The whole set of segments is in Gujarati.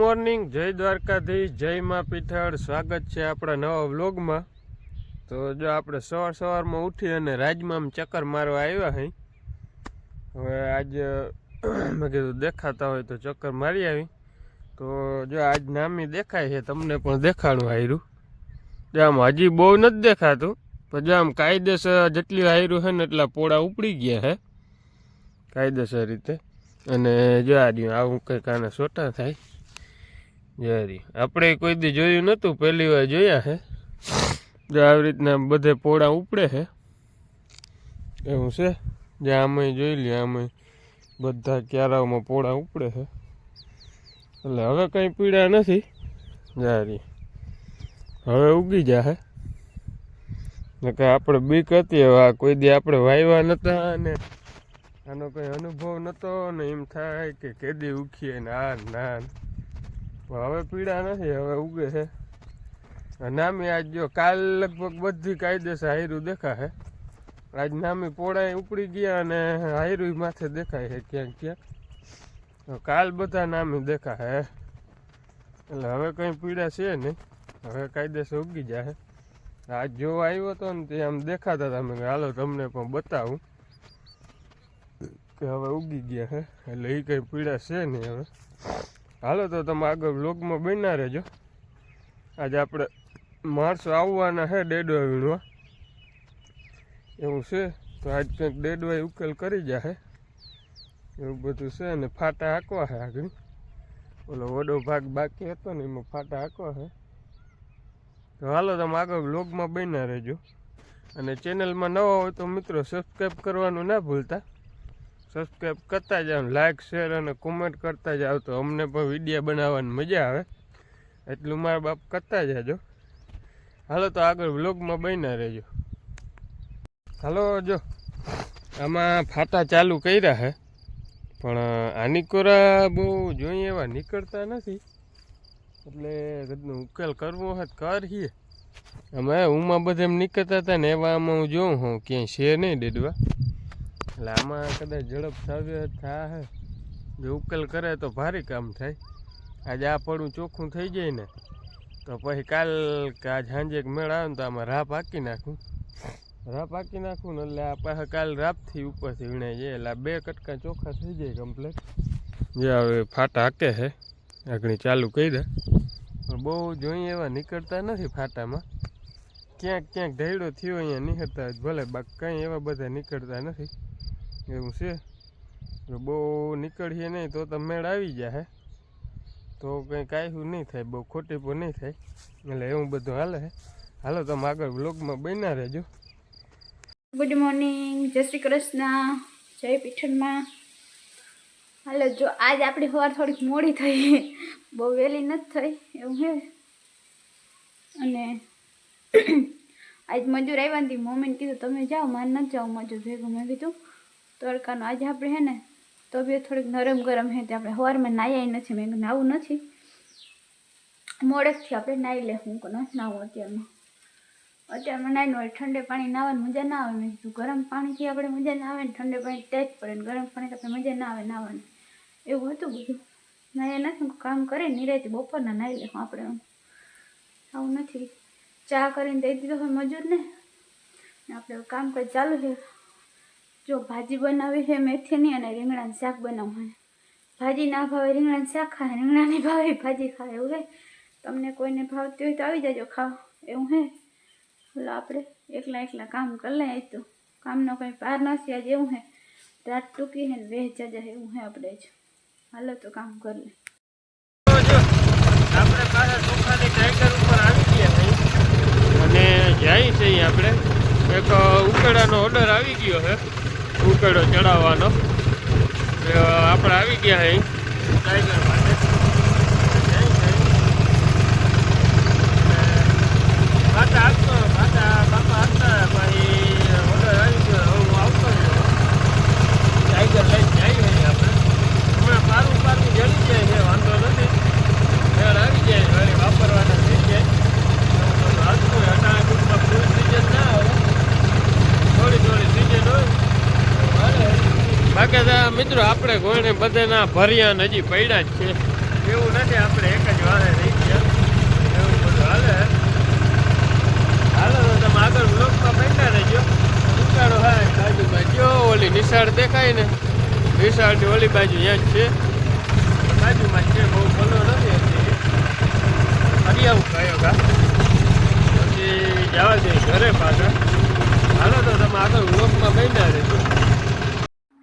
મોર્નિંગ, જય દ્વારકાધીશ, જય માં પીઠળ। સ્વાગત છે આપણા નવા વ્લોગમાં। તો જો આપણે સવારમાં ઉઠી અને રાજમાં ચક્કર મારવા આવ્યા હઈ। હવે આજ મેં કીધું દેખાતા હોય તો ચક્કર મારી આવી। તો જો આજ નામી દેખાય છે, તમને પણ દેખાડું હાયરું। જો આમ હજી બહુ નથી દેખાતું, પણ જો આમ કાયદેસર જેટલી હાયરું છે ને એટલા પોળા ઉપડી ગયા છે કાયદેસર રીતે। અને જો આ રહ્યું આવું કંઈક આના સોટા થાય। જરી આપણે કોઈ દી જોયું નહોતું, પહેલી વાર જોયા છે। જો આવી રીતના બધે પોળા ઉપડે છે એવું છે। જે આમે જોઈ લે, આમે બધા ક્યારાઓમાં પોળા ઉપડે છે, એટલે હવે કંઈ પીડા નથી। જારી હવે ઉગી જશે, નકર આપણે બીક હતી। હવે આ કોઈ દી આપણે વાવ્યા નહોતા અને આનો કંઈ અનુભવ નહોતો ને એમ થાય કે કેદી ઉખીએ ને આ ના, હવે પીડા નથી, હવે ઉગે છે। નામી આજ જો કાલ લગભગ બધી કાયદેસર હાયરું દેખાશે। આજ નામી પોળાએ ઉપડી ગયા અને હાયરું માથે દેખાય છે ક્યાંક ક્યાંક। કાલ બધા નામી દેખાશે, એટલે હવે કંઈ પીડા છે નહીં, હવે કાયદેસર ઉગી જશે। આજ જોવા આવ્યો હતો ને તે આમ દેખાતા હતા, મેં હાલો તમને પણ બતાવું કે હવે ઉગી ગયા છે, એટલે એ કંઈ પીડા છે નહીં હવે। હાલો તો તમે આગળ વ્લોગમાં બન્યા રહેજો। આજે આપણે માણસો આવવાના છે ડેડવા વીણવા એવું છે, તો આજ કંઈક ડેડવાય ઉકેલ કરી જશે એવું બધું છે। અને ફાટા હાંકવા છે આગળ, ઓલો વડો ભાગ બાકી હતો ને એમાં ફાટા હાંકવા છે। તો હાલો તમે આગળ વ્લોગમાં બન્યા રહેજો। અને ચેનલમાં નવા હોય તો મિત્રો સબસ્ક્રાઈબ કરવાનું ના ભૂલતા। સબસ્ક્રાઈબ કરતા જાઓ, લાઇક શેર અને કોમેન્ટ કરતા જાઓ, તો અમને પણ વિડીયો બનાવવાની મજા આવે। એટલું મારા બાપ કરતા જાજો। હાલો તો આગળ વ્લોગમાં બન્યા રહેજો। હાલો જો આમાં ફાટા ચાલુ કર્યા છે, પણ આની કોરા બહુ જોઈએ એવા નીકળતા નથી, એટલે કદનું ઉકેલ કરવો હોય તો કરીએ। અમે ઉમાં બધે એમ નીકળતા હતા ને એવા આમાં હું જોઉં હું ક્યાંય છે નહીં ડેડવા, એટલે આમાં કદાચ ઝડપ થાય, જો ઉકેલ કરે તો ભારી કામ થાય। આજે આ પડું ચોખ્ખું થઈ જાય ને તો પછી કાલ કે આજ સાંજે મેળ આવે ને તો આમાં રાપ હાંકી નાખું ને એટલે આ પાછા કાલ રાપથી ઉપરથી વીણાઈ જાય, એટલે આ બે કટકા ચોખ્ખા થઈ જાય કમ્પ્લેટ। જે હવે ફાટા હાકે છે આગળ ચાલુ કરી દે, પણ બહુ જોઈએ એવા નીકળતા નથી ફાટામાં। ક્યાંક ઢેડો થયો અહીંયા નીકળતા ભલે, બાકી કંઈ એવા બધા નીકળતા નથી એવું છે। જો બહુ નીકળીએ નહીં તો મેળ આવી જાય, તો કંઈ કાંઈ નહીં થાય, બહુ ખોટી પણ નહીં થાય, એટલે એવું બધું હાલે છે। હાલો તમે આગળ વ્લોગમાં બન્યા રહેજો। ગુડ મોર્નિંગ, જય શ્રી કૃષ્ણ, જય પીઠળમાં। હાલો જો આજ આપણી સવાર થોડીક મોડી થઈ, બહુ વહેલી નથી થઈ એવું છે। અને આજ મજૂર આવ્યા નથી, મમ્મીને કીધું તમે જાઓ, મારે નથી જાઓ મજૂર ભેગું। મેં કીધું તડકાનું આજે આપણે છે ને તબિયત થોડીક નરમ ગરમ છે, તે આપણે સવારમાં નાહ્યા નથી। મેં કીધું નાવું નથી, મોડેકથી આપણે નાહી લે, હું નથી નાવું અત્યારમાં નાહીને હોય ઠંડે પાણી નાહવાની મજા ના આવે। મેં કીધું ગરમ પાણીથી આપણે મજા ના આવે ને, ઠંડે પાણી ટેસ્ટ પડે ને ગરમ પાણી આપણે મજા ના આવે નાહવાની, એવું હતું બધું। નાહ્યા નથી, કામ કરે નિરાયથી બપોરના નાહી લે આપણે, આવું નથી। ચા કરીને દઈ દીધો હોય મજૂરને, આપણે કામકાજ ચાલુ છે। જો ભાજી બનાવી છે મેથીની, અને રીંગણાનું શાક બનાવવું છે। ભાજી ના ભાવે રીંગણાનું શાક ખાય, રીંગણાની ભાવે ભાજી ખાય એવું છે। તમને કોઈને ભાવતી હોય તો આવી જાજો ખાવા એવું છે। એટલે આપણે એકલા કામ કરી લે, તો કામનો કંઈ પાર નથી આજે એવું છે। રાત ટૂંકી છે ને વેહ જાજા એવું છે આપણે જ। હાલો તો કામ કરી લે। આપણે પાછા ચોખાની ટાઈગર ઉપર આવી ગયા અને જાય છે આપણે એક ઉકેડાનો ઓર્ડર આવી ગયો છે, ઉકેડો ચડાવવાનો। આપણે આવી ગયા છે ટાઈગર માટે, બાપા આપતા પછી ઓર્ડર આવી ગયો, હું આવતો ટાઈગર લઈને જઈએ આપણે। હમણાં પારું જડી જાય છે, વાંધો નથી, મેળ આવી જાય, વળી વાપરવાના થઈ જાય। હાલતું હોય અટાણા ટૂંકમાં ફૂલ સિઝન ના આવે, થોડી સિઝન હોય હાલે। બાકી મિત્રો આપણે કોઈને બધાના ભર્યા હજી પડ્યા જ છે, એવું નથી આપણે એક જ વાહે રહી ગયા એવું બધું હાલે. હાલો તો તમે આગળ બ્લોકમાં બેઠા રહેજો. ઉતારો હા બાજુમાં જો ઓલી નિશાળ દેખાય ને, નિશાળની ઓલી બાજુ ત્યાં જ છે, બાજુમાં જ છે, બહુ ભલો નથી હતી. ફરી આવું કયો કા પછી જવા દે ઘરે પાછા. હાલો તો તમે આગળ બ્લોકમાં બેઠા રહેજો.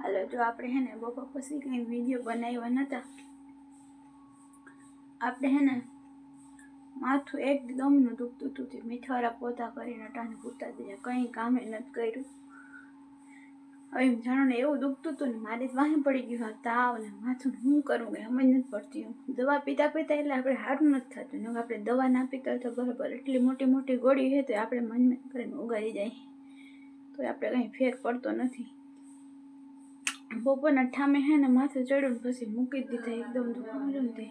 હાલો જો આપણે હે ને બપોર પછી કંઈ વિડીયો બનાવ્યા નહોતા. આપણે હે ને માથું એકદમનું દુખતું હતું તે મીઠાવાળા પોતા કરીને અટાને પૂરતા થયા, કંઈ કામે નથી કર્યું. હવે એમ જાણો ને એવું દુખતું હતું ને મારી વાહી પડી ગયું તાવ ને માથું શું કરું કે સમજ નથી પડતી. દવા પીતા પીતા એટલે આપણે સારું નથી થતું ને આપણે દવા ના પીતા હોય તો બરાબર એટલી મોટી મોટી ગોળી છે તો આપણે મન કરીને ઉગાડી જાય તો આપણે કંઈ ફેર પડતો નથી. બપોરના ઠામે હે ને માથું ચડ્યું પછી મૂકી દીધા એકદમ દુખવાનું તે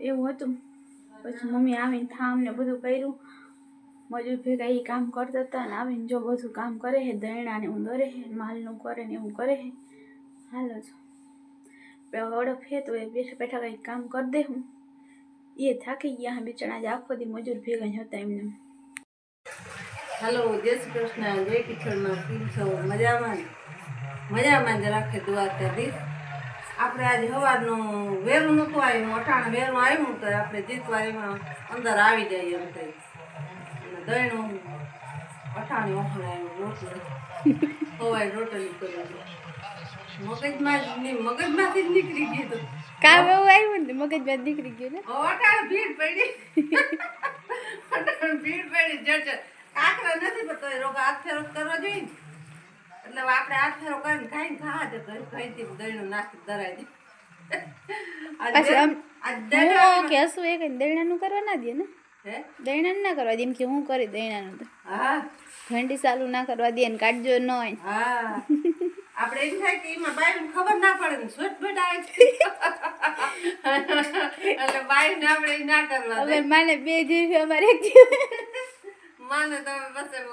એવું હતું. પછી મમ્મી આવીને થામ ને બધું કર્યું, મજૂર ભેગા એ કામ કરતા હતા ને આવીને જો બધું કામ કરે છે, દયણાને એવું દરે છે, માલનું કરે ને એવું કરે છે. હાલો છો હડપ છે તો એ બેઠા બેઠા કંઈક કામ કરી દે. હું એ થાકી ગયા બિચારા આજે આખો દી મજૂર ભેગા જ હતા એમને. હાલો જય શ્રી કૃષ્ણ, જય કિશોરમાં કેમ છો? મજામાં મજામાં જ રાખે દુઆ કરી. આપણે આજે સવારનું વહેલું નહોતું આવ્યું, અટાણે વહેલું આવ્યું તો આપણે જીતવા એમાં અંદર આવી જઈએ એમ થઈ. અને દહીંનું અટાણી ઓખણાયું રોટલી સવારે રોટલી કરી મગજમાંથી જ નીકળી ગયું હતું. કામ એવું આવ્યું ને મગજ બાદ નીકળી ગયું ને. અટાણે ભીડ પડી જટ કાંકરા નથી પણ તો રોગા હાથ ફેરો કરવા જોઈએ ને. એટલે આપણે હાથ ફેરો કરીને ખાઈને ખા જ ખાઈથી દહીંનું નાસ્તો ધરાય દે. કહેશું એ કઈ દૈણાનું કરવા ના દે ને, દૈણાનું ના કરવા દે એમ કે હું કરી દૈણાનું તો હા ઘંટી ચાલુ ના કરવા દે ને કાઢજો ન હોય. હા આપણે એમ થાય કે એમાં બાઈને ખબર ના પડે ને સુટફટ આવે એટલે બાઈને આપણે ના કરવા હવે માને 2 જીવી અમારે 1 જીવી માને તમે પછી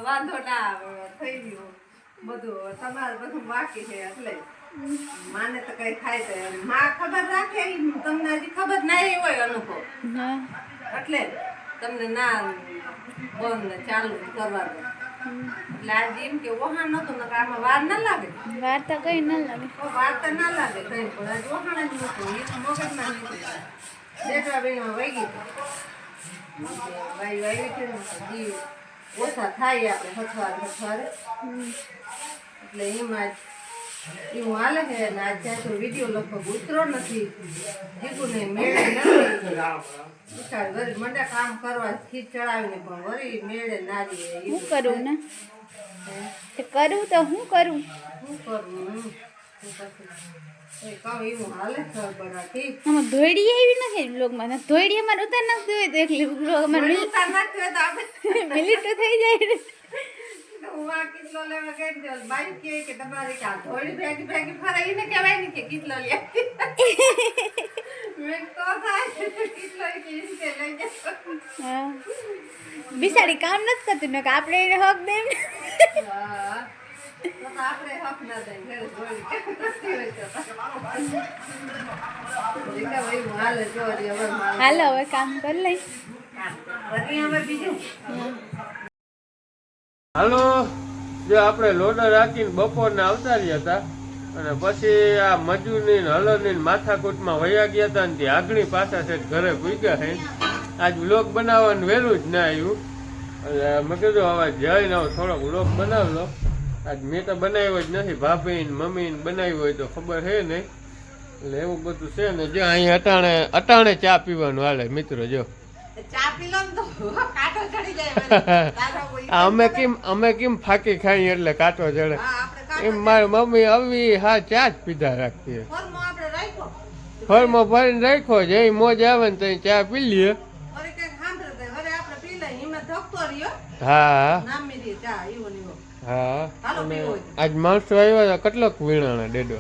વાંધો ના આવે થઈ ગયું બધું તમારે બધું બાકી છે એટલે માને તો કઈ થાય તો માં ખબર રાખે તમને હજી ખબર ના હોય અનુભવ એટલે તમને ના બંધ ને ચાલુ કરવા દો. એટલે આજે એમ કે વહાણ નતું ને આમાં વાર ના લાગે, વાર તો કઈ ના લાગે, વાર તો ના લાગે કઈ પણ આજે વહાણ જ નતું એ તો મગજમાં નીકળી દેખા બેમાં વહી ગઈ ભાઈ વાવી છે ને જીવ ઓછા થાય આપણે હથવારે એટલે એમાં જ એવું હાલે છે ને આજ ત્યાં તો વિડીયો લગભગ ઉતરો નથી જીતુને મેળે નથી વળી મંડા કામ કરવા ખીચ ચડાવીને પણ વળી મેળે ના દે. હું કરું ને કરું તો હું કરું શું કરવું કહું એવું હાલે સર બના ઠીક. આમાં ધોઈડી આવી નથી બ્લોગમાં, ધોઈડી અમારે ઉતાર નાખતી હોય તો એકલી બ્લોગ અમારે ઉતાર નાખતી હોય તો આપણે મિનિટ તો થઈ જાય ને. હું આ કિટલો લેવા ગઈ તો બાઈ કહે કે તમારે કે આ થોડી ભેગી ભેગી ફરાઈને કહેવાય ને કે કિટલો લે મેં તો થાય કિટલો કે ઇનકે લઈ જાઓ. હા બિચારી કામ નથી કરતી ને કે આપણે એને હક દે ને. હા તો આપણે હક ના દે ઘરે જોડી કરતી હોય તો દીકા ભાઈ હાલ જોરી હવે માલ હાલો હવે કામ કરી લઈ. પછી હવે બીજું હાલો જો આપણે લોડર રાખીને બપોરના આવતા રહ્યા હતા અને પછી આ મજૂરની ને હલરની માથાકૂટમાં વયા ગયા હતા ને ત્યાં આગળ પાછા છે ઘરે ભૂગ્યા છે. આજ વ્લોગ બનાવવાનું વહેલું જ ના આવ્યું એટલે મેં કીધું હવે જઈને થોડોક વ્લોગ બનાવલો. આજ મેં તો બનાવ્યો જ નથી, ભાભી ને મમ્મી ને બનાવ્યું હોય તો ખબર છે નહીં. એટલે એવું બધું છે ને જો અહીંયા અટાણે ચા પીવાનું હાલે મિત્રો. જો ચા પી લો તો કાંટો ચડી જાય અમે કેમ ફાકી ખાઈ એટલે કાંટો ચડે હા આપણે એમ મારી મમ્મી આવી હા ચા જ પીધા રાખતી. ફોર્મ આપણે રાખ્યો ફળમાં ભરીને રાખ્યો છે મોજ આવે ને તો ચા પી લઈએ. વળી કંઈક સાંભળે હવે આપણે પી લઈએ એમાં ધકતો રહ્યો હા નામ મીરી ચા એવો ને એવો. હા હાલો અને પીવો આજ માણસો આવ્યા હતા કેટલોક વીણાણા ડેડો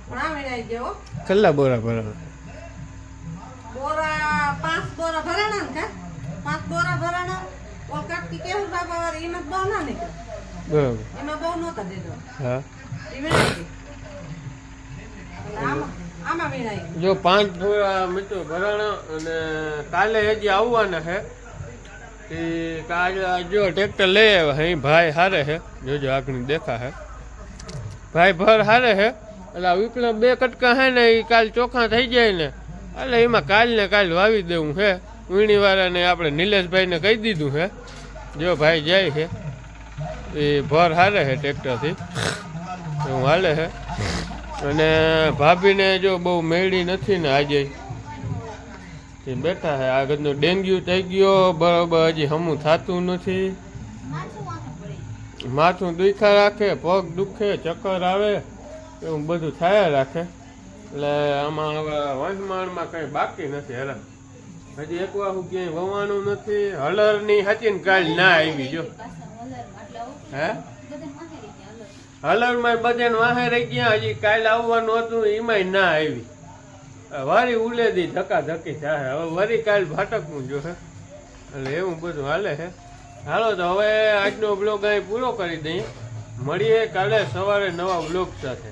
ઘણા વીણાઈ ગયો કેટલા બોરા ભરાણા બોરા 5 બોરા ભરાણા ને 5 બોરા ભરાણા ઓલ કાટકી કેવું બાબા વાળી એમાં બહુ ના નીકળે બરાબર એમાં બહુ નહોતા દેજો હા એ વીણાઈ ગઈ. આમાં આમાં વીણાય જો 5 ભૂરા મિત્રો ભરાણા અને કાલે હજી આવવાના છે એ કાલે જો ટ્રેક્ટર લઈ આવ્યા હે ભાઈ હારે છે જોજો આગળ દેખા હે ભાઈ ભર હારે છે એટલે વિપલા 2 કટકા હે ને એ કાલ ચોખ્ખા થઈ જાય ને એટલે એમાં કાલ ને કાલ વાવી દેવું છે વીણીવાળાને આપણે નિલેશભાઈને કહી દીધું છે જો ભાઈ જાય છે એ ભર હારે છે ટ્રેક્ટરથી એવું હાલે છે અને ભાભીને જો બહુ મેળી નથી ને આજે તે બેઠા છે આગળનું ડેન્ગ્યુ થઈ ગયો બરાબર હજી હમું થતું નથી માથું દુખા રાખે પગ દુખે ચક્કર આવે એવું બધું થયા રાખે એટલે આમાં હવે વંશમાળમાં કંઈ બાકી નથી હેરાન હજી એક વાર ક્યાંય વવાનું નથી હલરની હતી ને કાલ ના આવી જો હે હલરમાં બધાને વાહે રહી ગયા હજી કાલે આવવાનું હતું એમાંય ના આવી વારી ઉલેદી ધક્કા ધક્કી થાય હવે વરી કાલ ભાટકવું જો હે એટલે એવું બધું હાલે છે હાલો તો હવે આજનો બ્લોગ અહીં પૂરો કરી દઈએ મળીએ કાલે સવારે નવા બ્લોગ સાથે